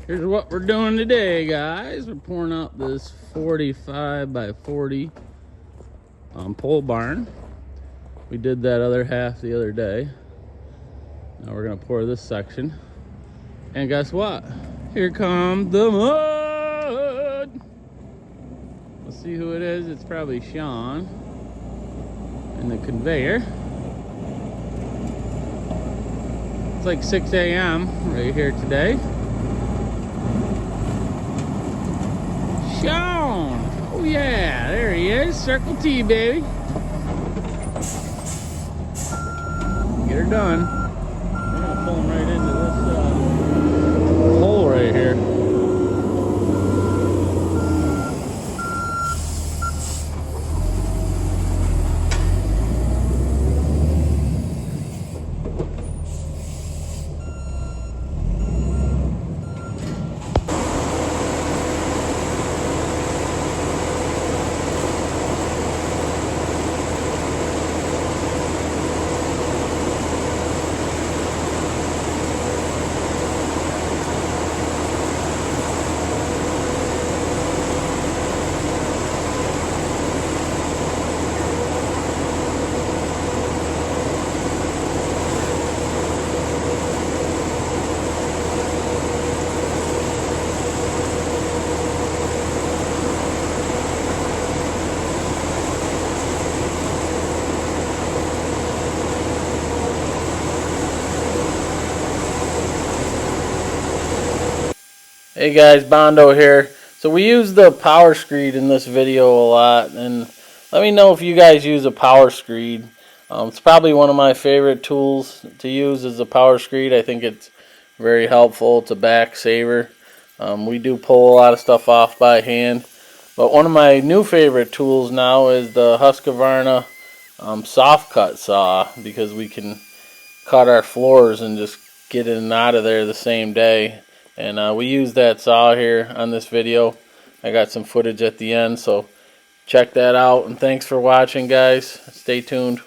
Here's what we're doing today, guys. We're pouring out this 45 by 40 pole barn. We did that other half the other day. Now we're gonna pour this section. And guess what? Here comes the mud. Let's see who it is. It's probably Sean and the conveyor. It's like 6 a.m. right here today. Sean! Oh yeah, there he is. Circle T, baby. Get her done. We're gonna pull him right into this hole right here. Hey guys, Bondo here. So we use the power screed in this video a lot, and let me know if you guys use a power screed. It's probably one of my favorite tools to use is the power screed. I think it's very helpful. It's a back saver. We do pull a lot of stuff off by hand, but one of my new favorite tools now is the Huskavarna soft cut saw, because we can cut our floors and just get in and out of there the same day. And we use that saw here on this video. I got some footage at the end, so check that out. And thanks for watching, guys. Stay tuned.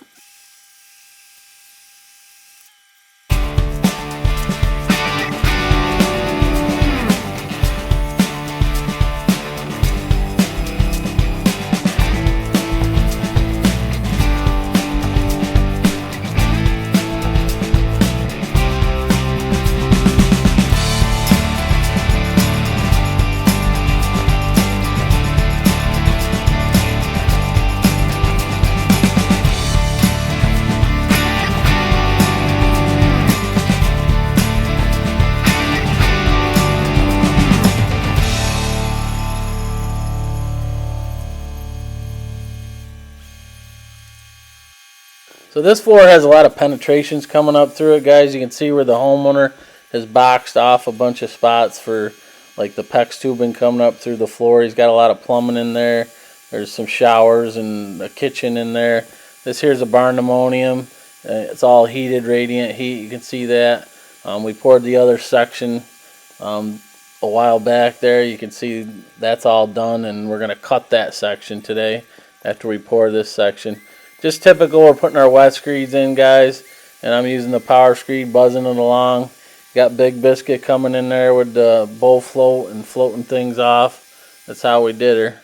So this floor has a lot of penetrations coming up through it, guys. You can see where the homeowner has boxed off a bunch of spots for like the PEX tubing coming up through the floor. He's got a lot of plumbing in there. There's some showers and a kitchen in there. This here's a barndinomium. It's all heated, radiant heat. You can see that. We poured the other section a while back there. You can see that's all done, and we're going to cut that section today after we pour this section. Just typical, we're putting our wet screeds in, guys, and I'm using the power screed, buzzing it along. Got Big Biscuit coming in there with the bow float and floating things off. That's how we did her.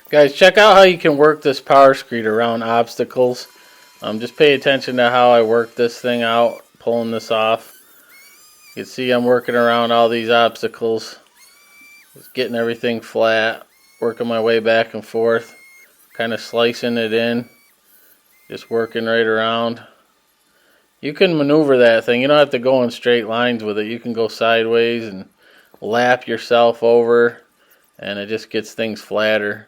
Guys, check out how you can work this power screed around obstacles. Just pay attention to how I work this thing out, pulling this off. You can see I'm working around all these obstacles, just getting everything flat, working my way back and forth, kind of slicing it in, just working right around. You can maneuver that thing. You don't have to go in straight lines with it. You can go sideways and lap yourself over, and it just gets things flatter.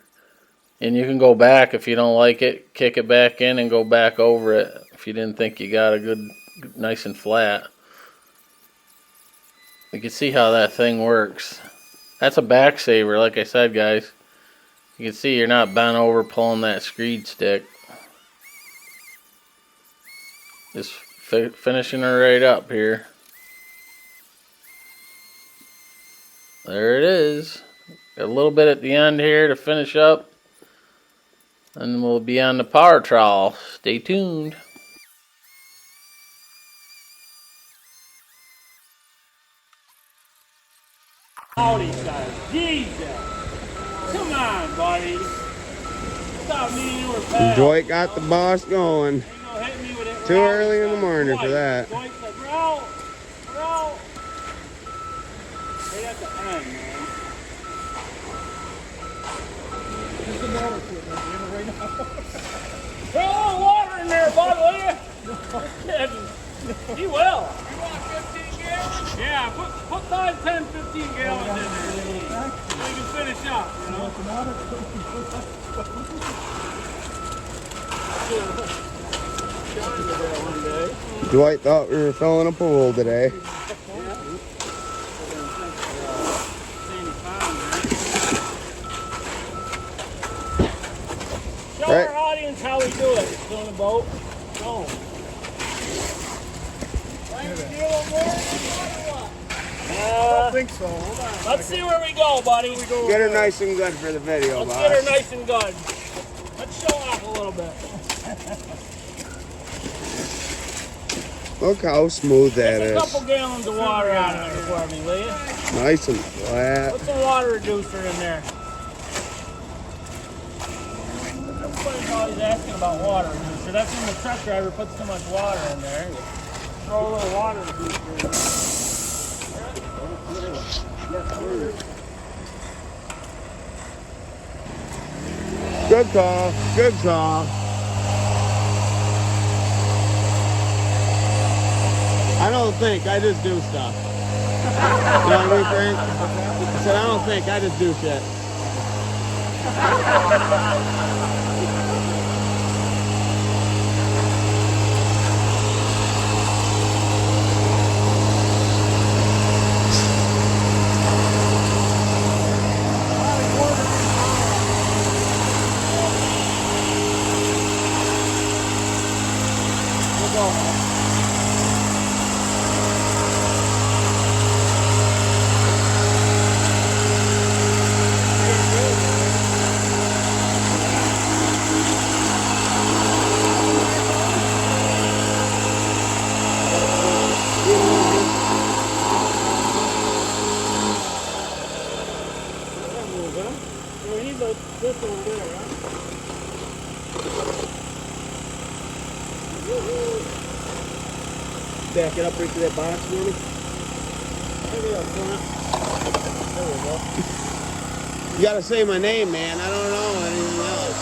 And you can go back if you don't like it, kick it back in and go back over it if you didn't think you got a good, nice and flat. You can see how that thing works. That's a back saver, like I said, guys. You can see you're not bent over pulling that screed stick. Just finishing her right up here. There it is. Got a little bit at the end here to finish up. And we'll be on the power trowel. Stay tuned. Howdy, son. Jesus. Come on, buddy. Stop me, you were pals. Dwight got the boss going. Ain't no hitting me with it. Too early in the morning for that. Dwight said, we're out. We're out. Right at the end, man. What's the matter with you, right now? Throw a little water in there, bud, will you? Just kidding. He will. You want 15 gallons? Yeah, put 5, 10, 15 gallons in there. So you can finish up, you know? Dwight thought we were filling a pool today. Show our audience how we do it on the boat. Go. I don't think so. Hold on. Let's see where we go, buddy. Get her nice and good for the video, Let's boss. get her nice and good. Let's show off a little bit. Look how smooth that Get a is. couple gallons of water out of there for me, will you? Nice and flat. Put some water reducer in there. Everybody's always asking about water reducer. That's when the truck driver puts too much water in there. You throw a little water reducer in there. Good call. Good call. I don't think, I just do stuff. You know what I mean, Frank? I said, I don't think, I just do shit. This over there, right? Back it up right to that box for me. Maybe up front. There we go. You gotta say my name, man. I don't know anything else.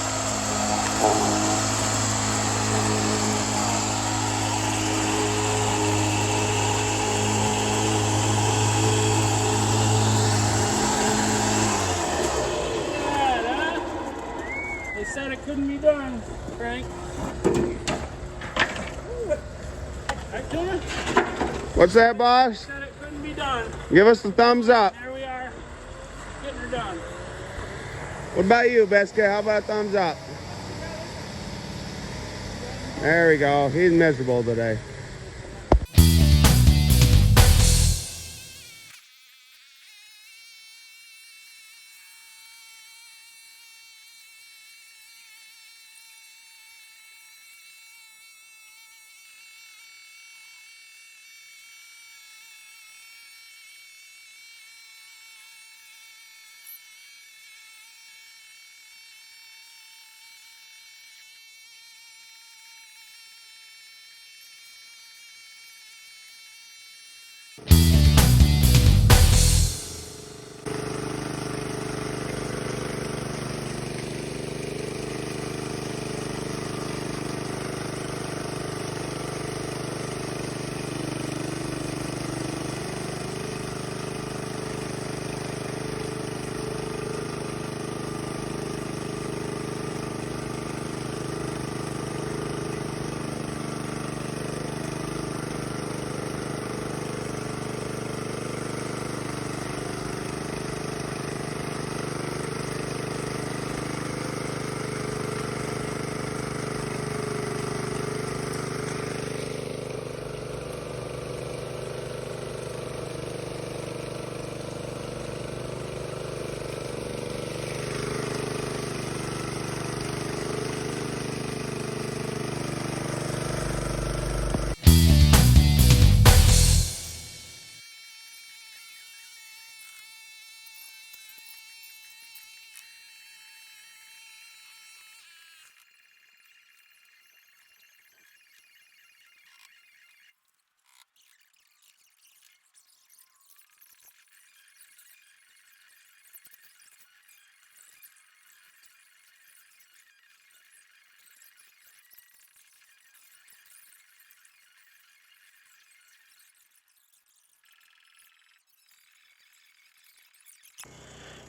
They said it couldn't be done, Frank. Right, Tuna? What's that, boss? They said it couldn't be done. Give us the thumbs up. There we are, getting her done. What about you, Beska? How about thumbs up? There we go. He's miserable today.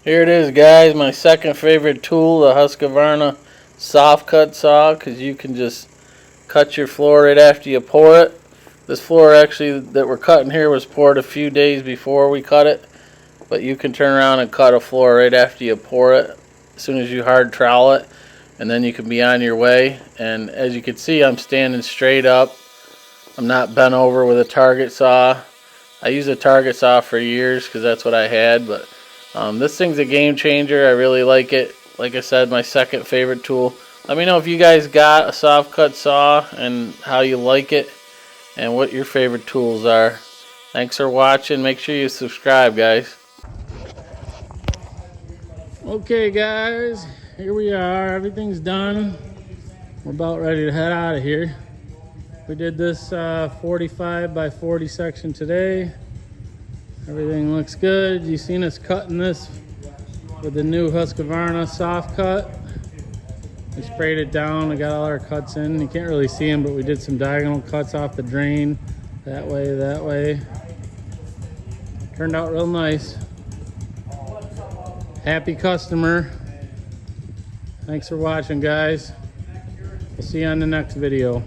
Here it is, guys, my second favorite tool, the Huskavarna soft cut saw, because you can just cut your floor right after you pour it. This floor actually that we're cutting here was poured a few days before we cut it, but you can turn around and cut a floor right after you pour it, as soon as you hard trowel it, and then you can be on your way. And as you can see, I'm standing straight up. I'm not bent over with a target saw. I used a target saw for years because that's what I had, but this thing's a game changer. I really like it. Like I said, my second favorite tool. Let me know if you guys got a soft cut saw and how you like it and what your favorite tools are. Thanks for watching. Make sure you subscribe, guys. Okay, guys, here we are. Everything's done. We're about ready to head out of here. We did this 45 by 40 section today. Everything looks good. You seen us cutting this with the new Huskavarna soft cut. We sprayed it down. We got all our cuts in. You can't really see them, but we did some diagonal cuts off the drain. That way, that way. Turned out real nice. Happy customer. Thanks for watching, guys. We'll see you on the next video.